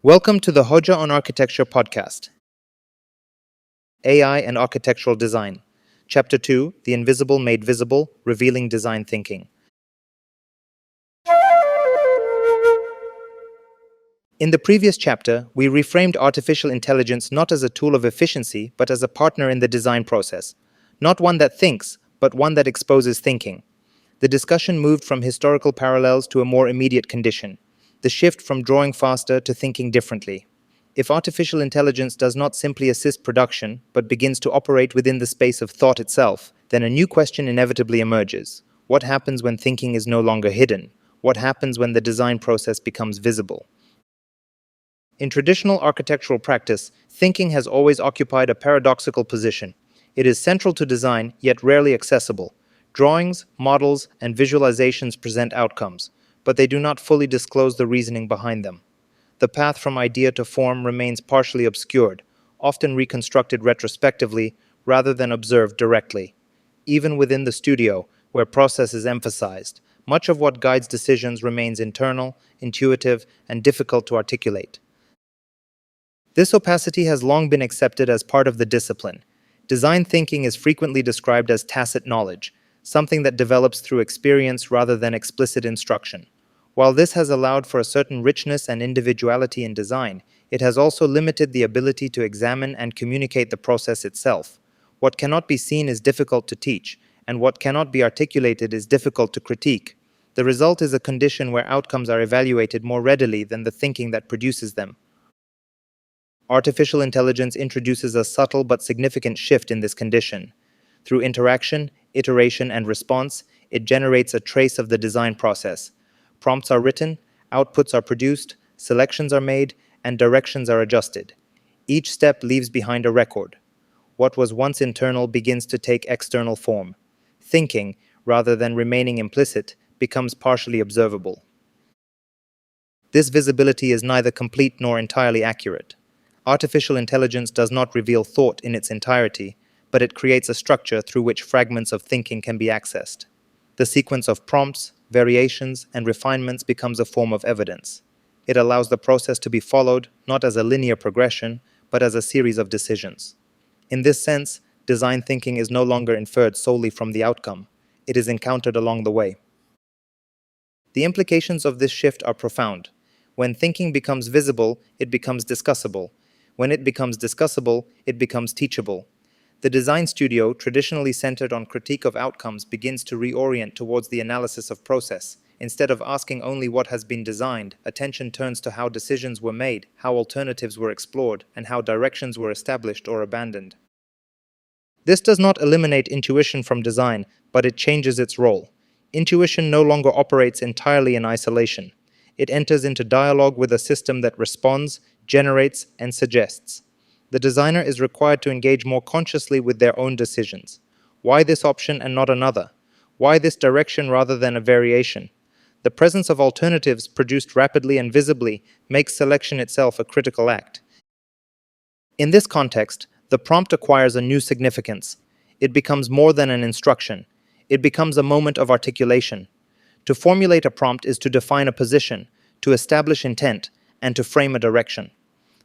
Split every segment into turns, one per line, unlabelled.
Welcome to the Hoja on Architecture podcast, AI and Architectural Design. Chapter 2, The Invisible Made Visible, Revealing Design Thinking. In the previous chapter, we reframed artificial intelligence not as a tool of efficiency, but as a partner in the design process. Not one that thinks, but one that exposes thinking. The discussion moved from historical parallels to a more immediate condition, the shift from drawing faster to thinking differently. If artificial intelligence does not simply assist production, but begins to operate within the space of thought itself, then a new question inevitably emerges. What happens when thinking is no longer hidden? What happens when the design process becomes visible? In traditional architectural practice, thinking has always occupied a paradoxical position. It is central to design, yet rarely accessible. Drawings, models, and visualizations present outcomes, but they do not fully disclose the reasoning behind them. The path from idea to form remains partially obscured, often reconstructed retrospectively rather than observed directly. Even within the studio, where process is emphasized, much of what guides decisions remains internal, intuitive, and difficult to articulate. This opacity has long been accepted as part of the discipline. Design thinking is frequently described as tacit knowledge, something that develops through experience rather than explicit instruction. While this has allowed for a certain richness and individuality in design, it has also limited the ability to examine and communicate the process itself. What cannot be seen is difficult to teach, and what cannot be articulated is difficult to critique. The result is a condition where outcomes are evaluated more readily than the thinking that produces them. Artificial intelligence introduces a subtle but significant shift in this condition. Through interaction, iteration, and response, it generates a trace of the design process. Prompts are written, outputs are produced, selections are made, and directions are adjusted. Each step leaves behind a record. What was once internal begins to take external form. Thinking, rather than remaining implicit, becomes partially observable. This visibility is neither complete nor entirely accurate. Artificial intelligence does not reveal thought in its entirety, but it creates a structure through which fragments of thinking can be accessed. The sequence of prompts, variations, and refinements becomes a form of evidence. It allows the process to be followed not as a linear progression, but as a series of decisions. In this sense, design thinking is no longer inferred solely from the outcome. It is encountered along the way. The implications of this shift are profound. When thinking becomes visible, it becomes discussable. When it becomes discussable, it becomes teachable. The design studio, traditionally centered on critique of outcomes, begins to reorient towards the analysis of process. Instead of asking only what has been designed, attention turns to how decisions were made, how alternatives were explored, and how directions were established or abandoned. This does not eliminate intuition from design, but it changes its role. Intuition no longer operates entirely in isolation. It enters into dialogue with a system that responds, generates, and suggests. The designer is required to engage more consciously with their own decisions. Why this option and not another? Why this direction rather than a variation? The presence of alternatives produced rapidly and visibly makes selection itself a critical act. In this context, the prompt acquires a new significance. It becomes more than an instruction. It becomes a moment of articulation. To formulate a prompt is to define a position, to establish intent, and to frame a direction.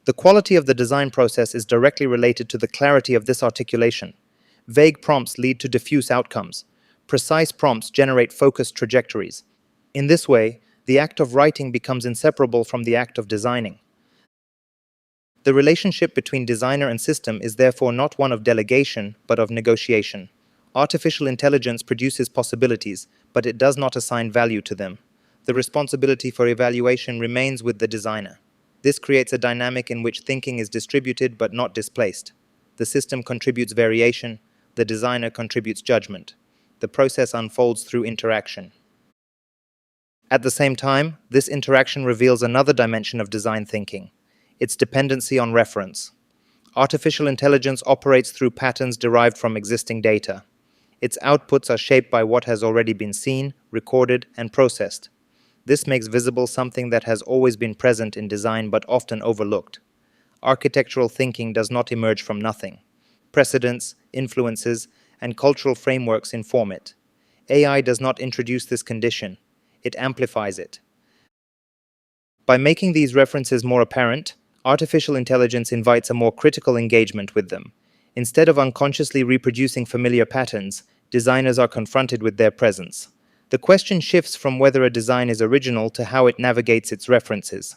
The quality of the design process is directly related to the clarity of this articulation. Vague prompts lead to diffuse outcomes. Precise prompts generate focused trajectories. In this way, the act of writing becomes inseparable from the act of designing. The relationship between designer and system is therefore not one of delegation, but of negotiation. Artificial intelligence produces possibilities, but it does not assign value to them. The responsibility for evaluation remains with the designer. This creates a dynamic in which thinking is distributed but not displaced. The system contributes variation, the designer contributes judgment. The process unfolds through interaction. At the same time, this interaction reveals another dimension of design thinking, its dependency on reference. Artificial intelligence operates through patterns derived from existing data. Its outputs are shaped by what has already been seen, recorded, and processed. This makes visible something that has always been present in design but often overlooked. Architectural thinking does not emerge from nothing. Precedents, influences, and cultural frameworks inform it. AI does not introduce this condition. It amplifies it. By making these references more apparent, artificial intelligence invites a more critical engagement with them. Instead of unconsciously reproducing familiar patterns, designers are confronted with their presence. The question shifts from whether a design is original to how it navigates its references.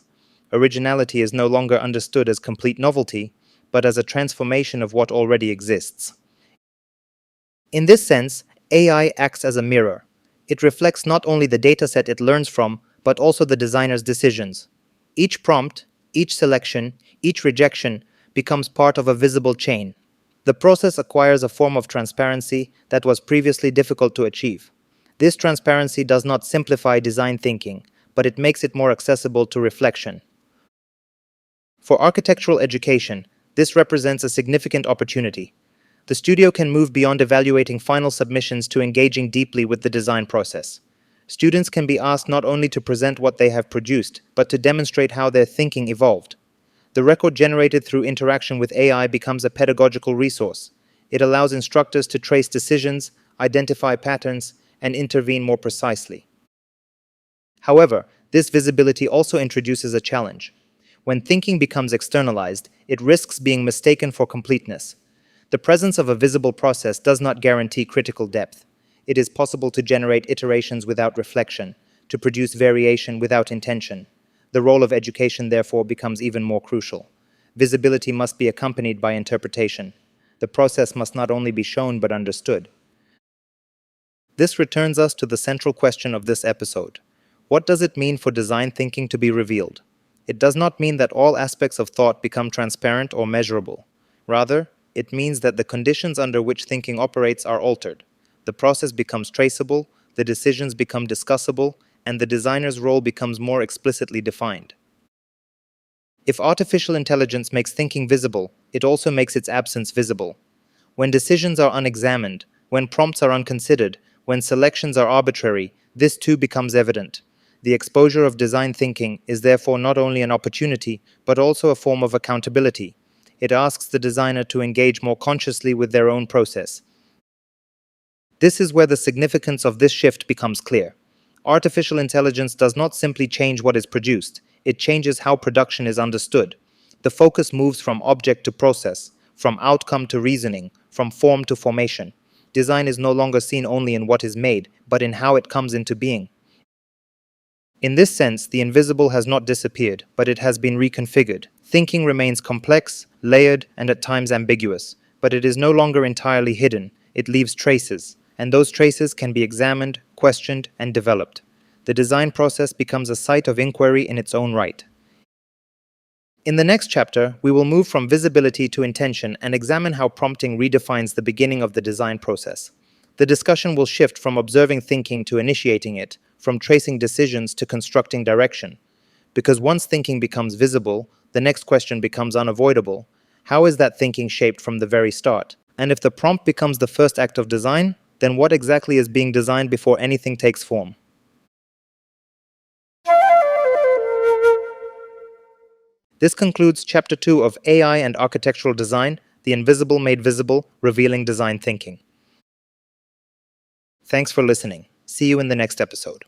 Originality is no longer understood as complete novelty, but as a transformation of what already exists. In this sense, AI acts as a mirror. It reflects not only the dataset it learns from, but also the designer's decisions. Each prompt, each selection, each rejection becomes part of a visible chain. The process acquires a form of transparency that was previously difficult to achieve. This transparency does not simplify design thinking, but it makes it more accessible to reflection. For architectural education, this represents a significant opportunity. The studio can move beyond evaluating final submissions to engaging deeply with the design process. Students can be asked not only to present what they have produced, but to demonstrate how their thinking evolved. The record generated through interaction with AI becomes a pedagogical resource. It allows instructors to trace decisions, identify patterns, and intervene more precisely. However, this visibility also introduces a challenge. When thinking becomes externalized, it risks being mistaken for completeness. The presence of a visible process does not guarantee critical depth. It is possible to generate iterations without reflection, to produce variation without intention. The role of education, therefore, becomes even more crucial. Visibility must be accompanied by interpretation. The process must not only be shown but understood. This returns us to the central question of this episode. What does it mean for design thinking to be revealed? It does not mean that all aspects of thought become transparent or measurable. Rather, it means that the conditions under which thinking operates are altered. The process becomes traceable, the decisions become discussable, and the designer's role becomes more explicitly defined. If artificial intelligence makes thinking visible, it also makes its absence visible. When decisions are unexamined, when prompts are unconsidered, when selections are arbitrary, this too becomes evident. The exposure of design thinking is therefore not only an opportunity, but also a form of accountability. It asks the designer to engage more consciously with their own process. This is where the significance of this shift becomes clear. Artificial intelligence does not simply change what is produced, it changes how production is understood. The focus moves from object to process, from outcome to reasoning, from form to formation. Design is no longer seen only in what is made, but in how it comes into being. In this sense, the invisible has not disappeared, but it has been reconfigured. Thinking remains complex, layered, and at times ambiguous, but it is no longer entirely hidden. It leaves traces, and those traces can be examined, questioned, and developed. The design process becomes a site of inquiry in its own right. In the next chapter, we will move from visibility to intention and examine how prompting redefines the beginning of the design process. The discussion will shift from observing thinking to initiating it, from tracing decisions to constructing direction. Because once thinking becomes visible, the next question becomes unavoidable. How is that thinking shaped from the very start? And if the prompt becomes the first act of design, then what exactly is being designed before anything takes form? This concludes Chapter 2 of AI and Architectural Design, The Invisible Made Visible, Revealing Design Thinking. Thanks for listening. See you in the next episode.